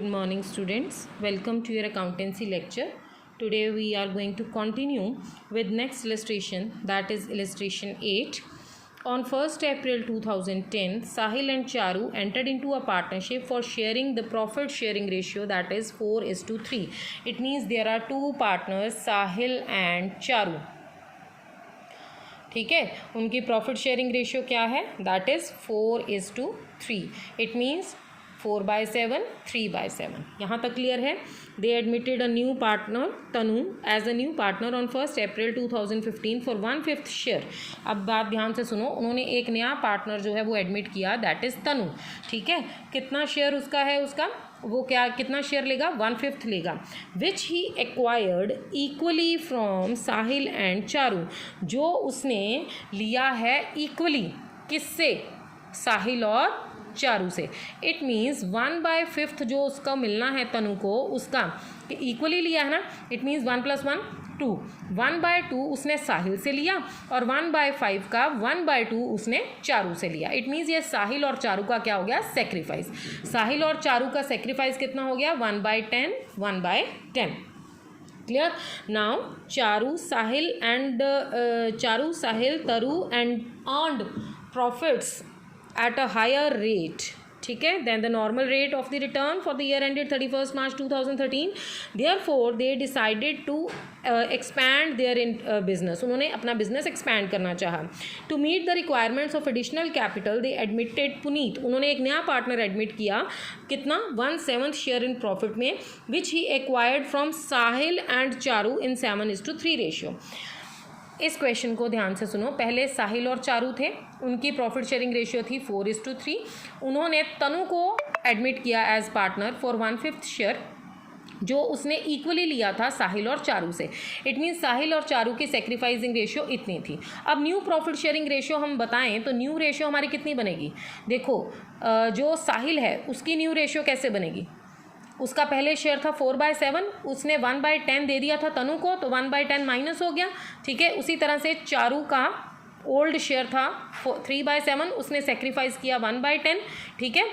Good morning students, welcome to your accountancy lecture. Today we are going to continue with next illustration, that is illustration 8. On 1st April 2010, Sahil and Charu entered into a partnership for sharing the profit sharing ratio, that is 4:3. It means there are two partners, Sahil and Charu. ठीक है, उनकी profit sharing ratio क्या है, that is 4:3. It means 4/7, 3/7. यहाँ तक clear है. They admitted a new partner Tanu as a new partner on 1st April 2015 for 1/5 share. अब बात ध्यान से सुनो, उन्होंने एक नया पार्टनर जो है वो एडमिट किया, दैट इज़ तनु. ठीक है, कितना शेयर उसका है, उसका वो क्या कितना शेयर लेगा, 1/5 लेगा. Which he acquired equally from Sahil and Charu, जो उसने लिया है इक्वली किससे, साहिल और चारू से. इट मीन्स 1/5 जो उसका मिलना है तनु को, उसका इक्वली लिया है ना. It means 1 + 1 2. 1/2 उसने साहिल से लिया और 1/5 का 1/2 उसने चारू से लिया. इट मीन्स ये साहिल और चारू का क्या हो गया, सेक्रीफाइस. साहिल और चारू का सेक्रीफाइस कितना हो गया, 1/10 1/10. क्लियर. नाउ चारू साहिल तरु and earned profits at a higher rate, ठीक है, than the normal rate of the return for the year ended 31st March 2013. Therefore they decided to expand their business. उन्होंने अपना business expand करना चाहा. To meet the requirements of additional capital they admitted Puneet, उन्होंने एक नया partner admit किया, कितना, 1/7 share in profit में, which he acquired from Sahil and Charu in 7:3 ratio. इस क्वेश्चन को ध्यान से सुनो. पहले साहिल और चारू थे, उनकी प्रॉफिट शेयरिंग रेशियो थी 4:3. उन्होंने तनु को एडमिट किया एज पार्टनर फॉर 1/5 शेयर, जो उसने इक्वली लिया था साहिल और चारू से. इट मीन्स साहिल और चारू की सेक्रीफाइसिंग रेशियो इतनी थी. अब न्यू प्रॉफिट शेयरिंग रेशियो हम बताएं तो न्यू रेशियो हमारी कितनी बनेगी. देखो, जो साहिल है उसकी न्यू रेशियो कैसे बनेगी, उसका पहले शेयर था 4/7, उसने 1/10 दे दिया था तनु को, तो 1/10 माइनस हो गया. ठीक है, उसी तरह से चारू का ओल्ड शेयर था 3/7, उसने सेक्रीफाइस किया 1/10. ठीक है,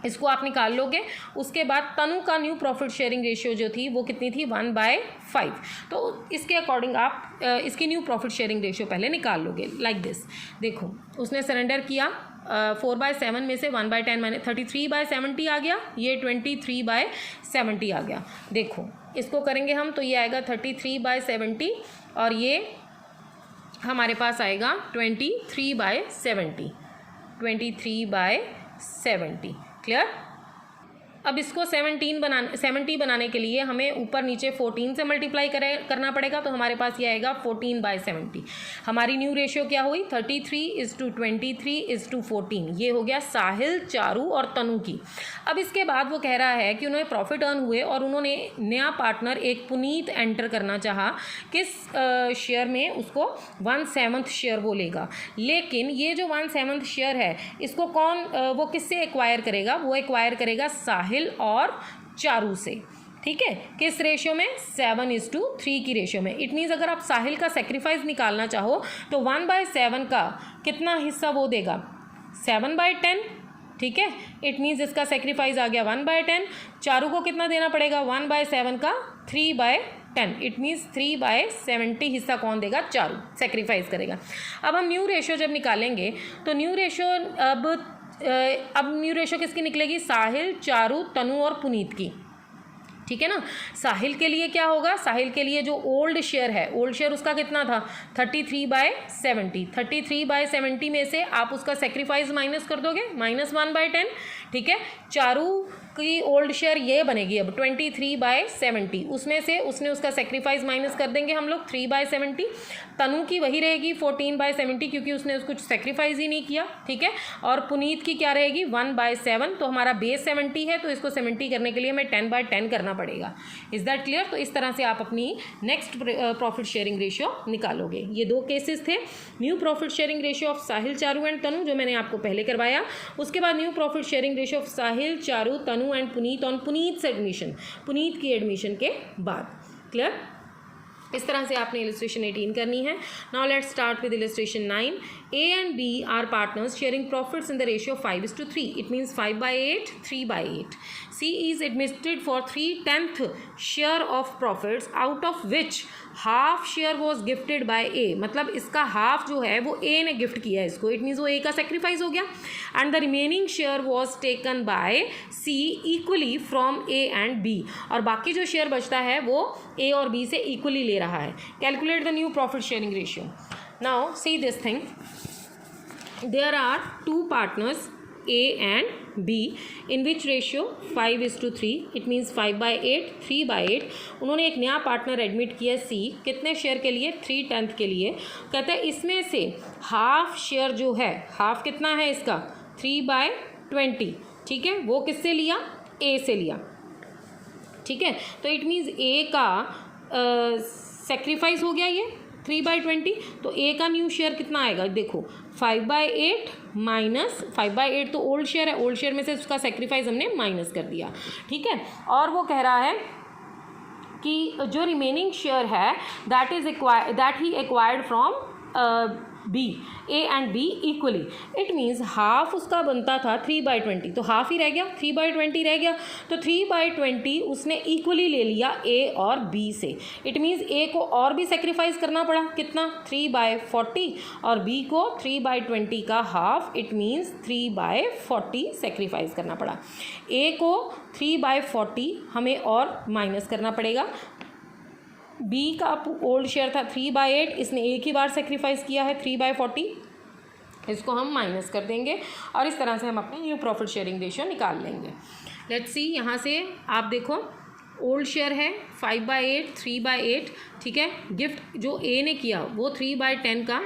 इसको आप निकाल लोगे. उसके बाद तनु का न्यू प्रॉफिट शेयरिंग रेशियो जो थी वो कितनी थी, 1/5. तो इसके अकॉर्डिंग आप इसकी न्यू प्रॉफिट शेयरिंग रेशियो पहले निकाल लोगे लाइक दिस. देखो, उसने सरेंडर किया 4/7 में से 1/10 माइनस 33/70 आ गया, ये 23/70 आ गया. देखो, इसको करेंगे हम तो ये आएगा 33/70 और ये हमारे पास आएगा 23/70. 23/70. क्लियर. अब इसको 70 बनाने के लिए हमें ऊपर नीचे 14 से मल्टीप्लाई करना पड़ेगा, तो हमारे पास ये आएगा 14/70. हमारी न्यू रेशियो क्या हुई, 33:23:14. ये हो गया साहिल, चारू और तनु की. अब इसके बाद वो कह रहा है कि उन्हें प्रॉफिट अर्न हुए और उन्होंने नया पार्टनर एक पुनीत एंटर करना चाहा. किस शेयर में, उसको 1/7 शेयर वो लेगा. लेकिन ये जो 1/7 शेयर है, इसको कौन वो किससे एक्वायर करेगा, वो एक्वायर करेगा साहिल और चारू से. ठीक है, किस रेशियो में, 7:3 की रेशियो में. इट मीन्स अगर आप साहिल का सेक्रीफाइस निकालना चाहो तो 1/7 का कितना हिस्सा वो देगा, 7/10. ठीक है, इट मीन्स इसका सेक्रीफाइस आ गया 1/10. चारू को कितना देना पड़ेगा, 1/7 का 3/10. इट मीन्स 3/70 हिस्सा कौन देगा, चारू सेक्रीफाइस करेगा. अब हम न्यू रेशियो जब निकालेंगे तो न्यू रेशियो अब न्यू रेशियो किसकी निकलेगी, साहिल, चारू, तनु और पुनीत की. ठीक है ना. साहिल के लिए क्या होगा, साहिल के लिए जो ओल्ड शेयर है, ओल्ड शेयर उसका कितना था, 33/70. 33/70 में से आप उसका सेक्रीफाइस माइनस कर दोगे, -1/10. ठीक है, चारू की ओल्ड शेयर ये बनेगी अब 23/70. उसमें से उसने उसका सेक्रीफाइस माइनस कर देंगे हम लोग 3/70. तनु की वही रहेगी 14/70, क्योंकि उसने कुछ सेक्रीफाइस ही नहीं किया. ठीक है, और पुनीत की क्या रहेगी, 1/7. तो हमारा बेस 70 है, तो इसको 70 करने के लिए हमें 10/10 करना पड़ेगा. Is that clear. तो इस तरह से आप अपनी नेक्स्ट प्रॉफिट शेयरिंग रेशियो निकालोगे. ये दो केसेस थे, new profit sharing ratio of Sahil, Charu and Tanu, जो मैंने आपको पहले करवाया. उसके बाद new profit sharing ratio of Sahil, Charu, Tanu and Puneet on Puneet admission, Puneet की एडमिशन के बाद. क्लियर. इस तरह से आपने इलस्ट्रेशन 18 करनी है. Now let's start with illustration 9. A and B are partners sharing profits in the ratio of 5:3. It means 5/8, 3/8. C is admitted for 3/10 share of profits, out of which half share was gifted by A. मतलब इसका half जो है वो A ने gift किया है इसको. It means वो A का सेक्रीफाइस हो गया. And the remaining share was taken by C equally from A and B. और बाकी जो शेयर बचता है वो A और B से इक्वली ले रहा है. Calculate the new profit sharing ratio. Now see this thing. There are two partners A and B in which ratio 5:3. It means 5/8, 3/8. उन्होंने एक नया पार्टनर एडमिट किया C. कितने शेयर के लिए? 3/10 के लिए. कहते हैं इसमें से हाफ शेयर जो है, हाफ कितना है इसका? 3/20. ठीक है, वो किससे लिया? A से लिया. ठीक है, तो इट मीन्स A का सेक्रीफाइस हो गया ये 3/20. तो A का न्यू शेयर कितना आएगा? देखो 5/8 माइनस 5/8 तो ओल्ड शेयर है, ओल्ड शेयर में से उसका सेक्रीफाइस हमने माइनस कर दिया. ठीक है, और वो कह रहा है कि जो रिमेनिंग शेयर है that he acquired from B, A and B equally. It means half उसका बनता था 3/20, तो हाफ ही रह गया, 3/20 रह गया. तो 3/20 उसने इक्वली ले लिया A और B से. इट मीन्स A को और भी सेक्रीफाइस करना पड़ा. कितना? 3/40. और B को 3/20 का हाफ. इट मीन्स 3/40 सेक्रीफाइस करना पड़ा. A को 3/40 हमें और माइनस करना पड़ेगा. B का ओल्ड शेयर था 3/8, इसने एक ही बार सेक्रीफाइस किया है 3/40. इसको हम माइनस कर देंगे और इस तरह से हम अपनी न्यू प्रॉफिट शेयरिंग रेशियो निकाल लेंगे. लेट्स सी, यहाँ से आप देखो ओल्ड शेयर है 5/8, 3/8. ठीक है, गिफ्ट जो A ने किया वो 3/10 का